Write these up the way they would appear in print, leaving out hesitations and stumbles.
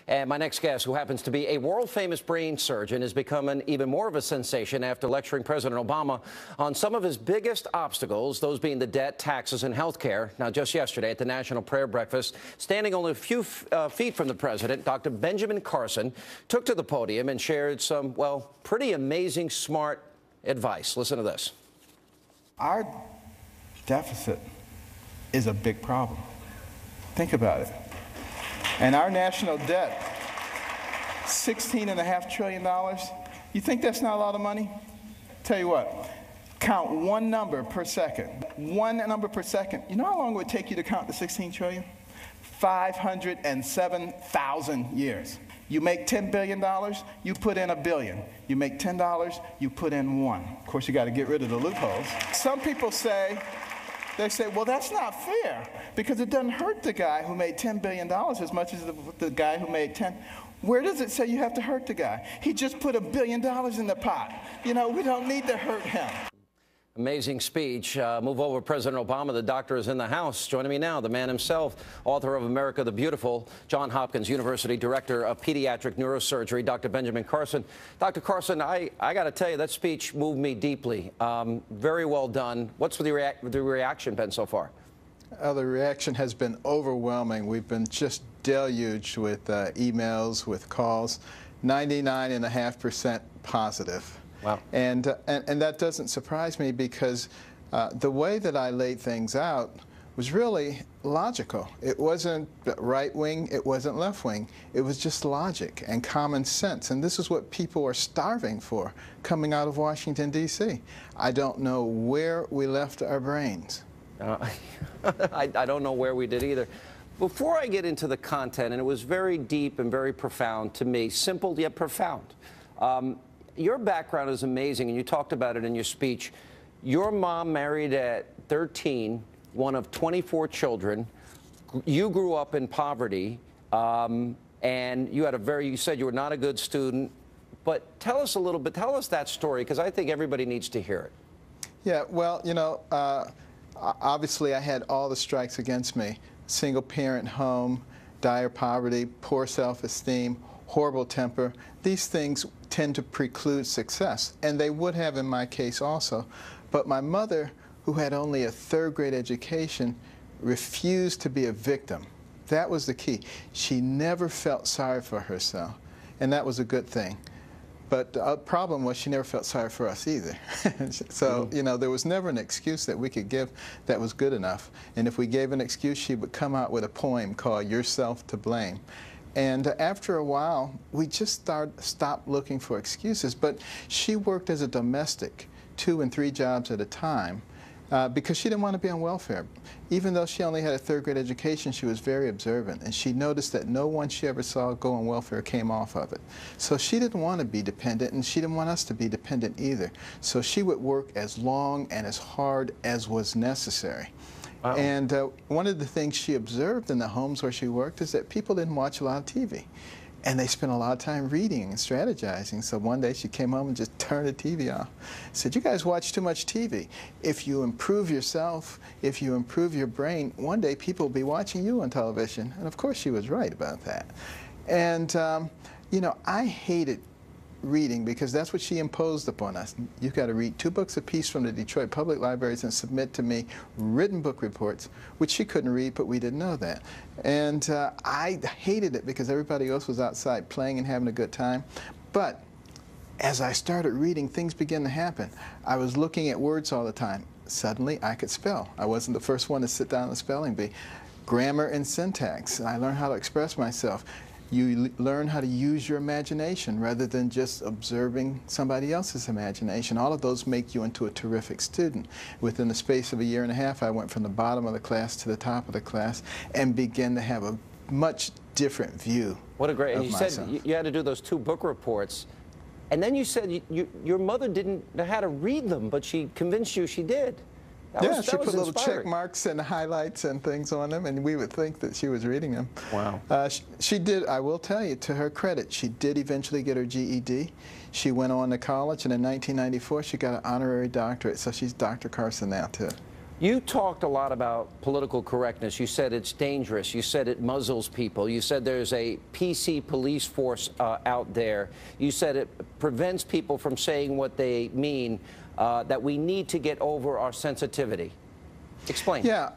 And my next guest, who happens to be a world-famous brain surgeon, is becoming even more of a sensation after lecturing President Obama on some of his biggest obstacles, those being the debt, taxes, and health care. Now, just yesterday at the National Prayer Breakfast, standing only a few feet from the president, Dr. Benjamin Carson took to the podium and shared some, well, pretty amazing, smart advice. Listen to this. Our deficit is a big problem. Think about it. And our national debt, $16.5 trillion. You think that's not a lot of money? Tell you what, count one number per second. One number per second. You know how long it would take you to count the 16 trillion? 507,000 years. You make $10 billion, you put in $1 billion. You make $10, you put in 1. Of course, you got to get rid of the loopholes. Some people say, well, that's not fair because it doesn't hurt the guy who made $10 billion as much as the guy who made 10. Where does it say you have to hurt the guy? He just put $1 billion in the pot. You know, we don't need to hurt him. Amazing speech. Move over, President Obama. The doctor is in the house. Joining me now, the man himself, author of America the Beautiful, Johns Hopkins University Director of Pediatric Neurosurgery, Dr. Benjamin Carson. Dr. Carson, I got to tell you, that speech moved me deeply. Very well done. What's the reaction been so far? The reaction has been overwhelming. We've been just deluged with emails, with calls, 99.5% positive. Wow. And that doesn't surprise me because the way that I laid things out was really logical. It wasn't right wing, it wasn't left wing. It was just logic and common sense. And this is what people are starving for coming out of Washington, D.C. I don't know where we left our brains. I don't know where we did either. Before I get into the content, and it was very deep and very profound to me, simple yet profound. Your background is amazing, and you talked about it in your speech. Your mom married at 13, one of 24 children. You grew up in poverty, and you had you said you were not a good student. But tell us a little bit, tell us that story, because I think everybody needs to hear it. Yeah, well, you know, obviously I had all the strikes against me. Single parent home, dire poverty, poor self-esteem, horrible temper. These things tend to preclude success, and they would have in my case also. But my mother, who had only a third-grade education, refused to be a victim. That was the key. She never felt sorry for herself, and that was a good thing. But the problem was she never felt sorry for us either. So, you know, there was never an excuse that we could give that was good enough. And if we gave an excuse, she would come out with a poem called Yourself to Blame. And after a while, we just stopped looking for excuses. But she worked as a domestic, 2 and 3 jobs at a time, because she didn't want to be on welfare. Even though she only had a third-grade education, she was very observant, and she noticed that no one she ever saw go on welfare came off of it. So she didn't want to be dependent, and she didn't want us to be dependent either. So she would work as long and as hard as was necessary. Wow. And one of the things she observed in the homes where she worked is that people didn't watch a lot of TV. And they spent a lot of time reading and strategizing. So one day she came home and just turned the TV off. Said, you guys watch too much TV. If you improve yourself, if you improve your brain, one day people will be watching you on television. And of course she was right about that. And, you know, I hated reading because that's what she imposed upon us. You've got to read 2 books apiece from the Detroit Public Libraries and submit to me written book reports, which she couldn't read, but we didn't know that. And I hated it because everybody else was outside playing and having a good time. But as I started reading, things began to happen. I was looking at words all the time. Suddenly, I could spell. I wasn't the first one to sit down at the spelling bee. Grammar and syntax. I learned how to express myself. You learn how to use your imagination rather than just observing somebody else's imagination. All of those make you into a terrific student. Within the space of a year and a half, I went from the bottom of the class to the top of the class and began to have a much different view. What a great, and you myself. said you had to do those 2 book reports, and then you said your mother didn't know how to read them, but she convinced you she did. Yeah, she put little check marks and highlights and things on them, and we would think that she was reading them. Wow. She did, I will tell you, to her credit, she did eventually get her GED. She went on to college, and in 1994, she got an honorary doctorate, so she's Dr. Carson now, too. You talked a lot about political correctness. You said it's dangerous. You said it muzzles people. You said there's a PC police force out there. You said it prevents people from saying what they mean, that we need to get over our sensitivity. Explain. Yeah.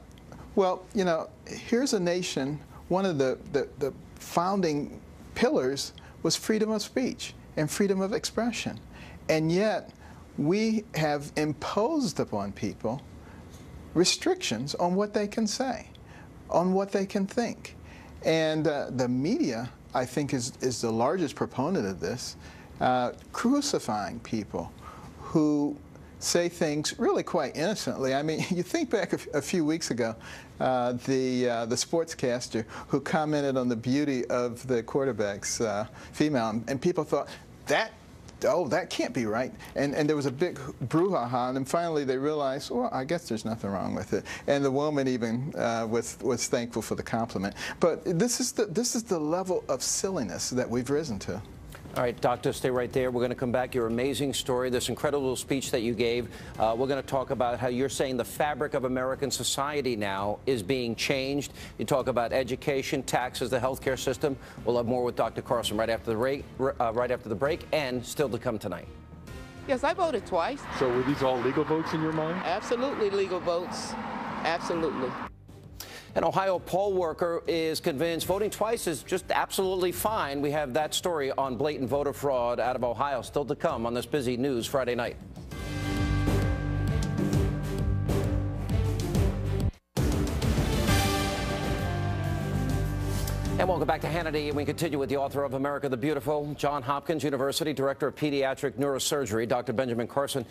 Well, you know, here's a nation, one of the founding pillars was freedom of speech and freedom of expression. And yet, we have imposed upon people restrictions on what they can say, on what they can think. And the media, I think, is the largest proponent of this, crucifying people who say things really quite innocently. I mean, you think back a few weeks ago, the sportscaster who commented on the beauty of the quarterback's female, and people thought, that can't be right. And there was a big brouhaha, and finally they realized, well, I guess there's nothing wrong with it. And the woman even was thankful for the compliment. But this is the level of silliness that we've risen to. All right, Doctor, stay right there. We're going to come back. Your amazing story, this incredible speech that you gave. We're going to talk about how you're saying the fabric of American society now is being changed. You talk about education, taxes, the healthcare system. We'll have more with Dr. Carson right after the break, and still to come tonight. Yes, I voted twice. So were these all legal votes in your mind? Absolutely legal votes. Absolutely. An Ohio poll worker is convinced voting twice is just absolutely fine. We have that story on blatant voter fraud out of Ohio still to come on this busy News Friday night. And welcome back to Hannity, and we continue with the author of America the Beautiful, Johns Hopkins University Director of Pediatric Neurosurgery, Dr. Benjamin Carson.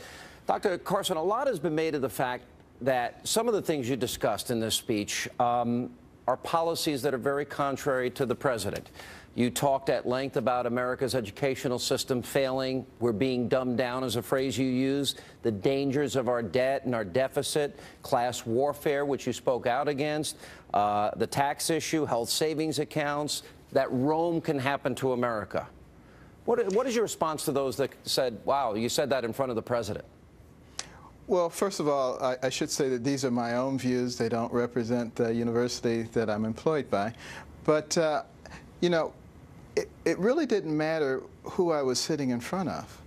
Dr. Carson, a lot has been made of the fact that some of the things you discussed in this speech are policies that are very contrary to the president. You talked at length about America's educational system failing. We're being dumbed down, is a phrase you use. The dangers of our debt and our deficit, class warfare, which you spoke out against, the tax issue, health savings accounts, that Rome can happen to America. What is your response to those that said, wow, you said that in front of the president? Well, first of all, I should say that these are my own views. They don't represent the university that I'm employed by. But, you know, it really didn't matter who I was sitting in front of,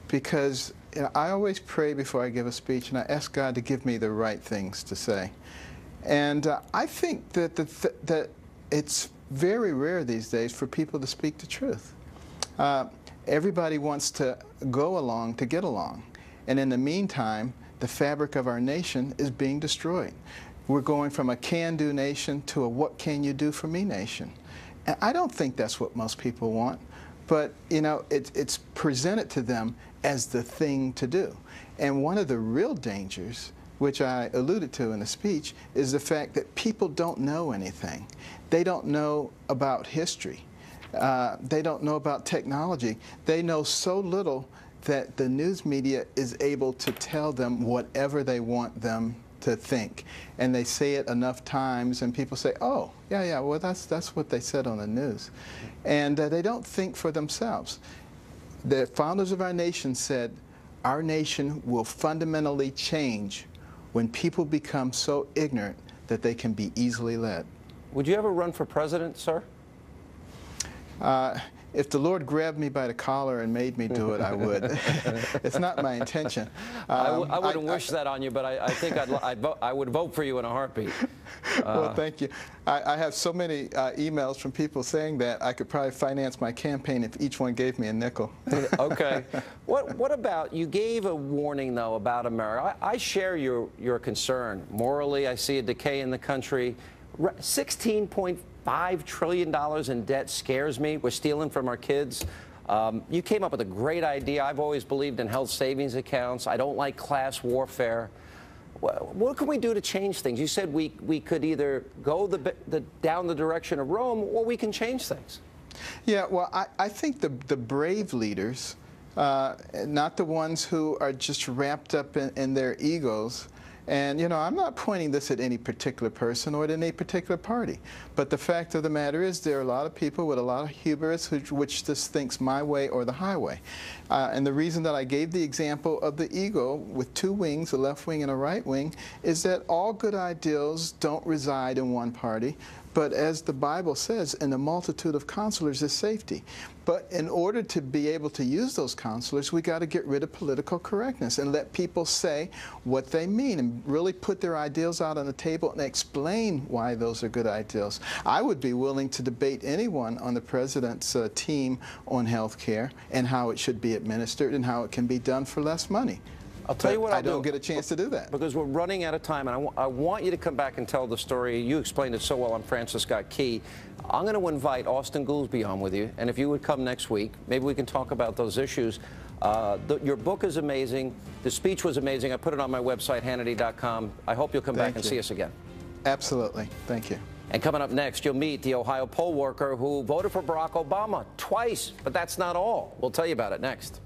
because you know, I always pray before I give a speech, and I ask God to give me the right things to say. And I think that, that it's very rare these days for people to speak the truth. Everybody wants to go along to get along. And in the meantime, the fabric of our nation is being destroyed. We're going from a can-do nation to a what can you do for me nation. And I don't think that's what most people want, but you know, it's presented to them as the thing to do. And one of the real dangers, which I alluded to in the speech, is the fact that people don't know anything. They don't know about history. They don't know about technology. They know so little that the news media is able to tell them whatever they want them to think. And they say it enough times, and people say, oh, yeah, well, that's what they said on the news. And they don't think for themselves. The founders of our nation said, our nation will fundamentally change when people become so ignorant that they can be easily led. Would you ever run for president, sir? If the Lord grabbed me by the collar and made me do it, I would. It's not my intention. I wouldn't wish that on you, but I think I would vote for you in a heartbeat. Well, thank you. I have so many emails from people saying that I could probably finance my campaign if each one gave me a nickel. Okay. What about, you gave a warning, though, about America. I share your concern. Morally, I see a decay in the country. 16.5 trillion in debt scares me. We're stealing from our kids. You came up with a great idea. I've always believed in health savings accounts. I don't like class warfare. What can we do to change things? You said we could either go down the direction of Rome, or we can change things. Yeah, well, I think the brave leaders, not the ones who are just wrapped up in their egos, And, you know, I'm not pointing this at any particular person or at any particular party. But the fact of the matter is there are a lot of people with a lot of hubris which just thinks my way or the highway. And the reason that I gave the example of the eagle with two wings, a left wing and a right wing, is that all good ideals don't reside in one party. But as the Bible says, in the multitude of counselors is safety. But in order to be able to use those counselors, we got to get rid of political correctness and let people say what they mean and really put their ideals out on the table and explain why those are good ideals. I would be willing to debate anyone on the president's team on health care and how it should be administered and how it can be done for less money. I'll tell you what I don't get a chance to do that. Because we're running out of time, and I want you to come back and tell the story. You explained it so well on Francis Scott Key. I'm going to invite Austin Goolsbee on with you, and if you would come next week, maybe we can talk about those issues. Your book is amazing. The speech was amazing. I put it on my website, Hannity.com. I hope you'll come back and see us again. Absolutely. Thank you. And coming up next, you'll meet the Ohio poll worker who voted for Barack Obama twice, but that's not all. We'll tell you about it next.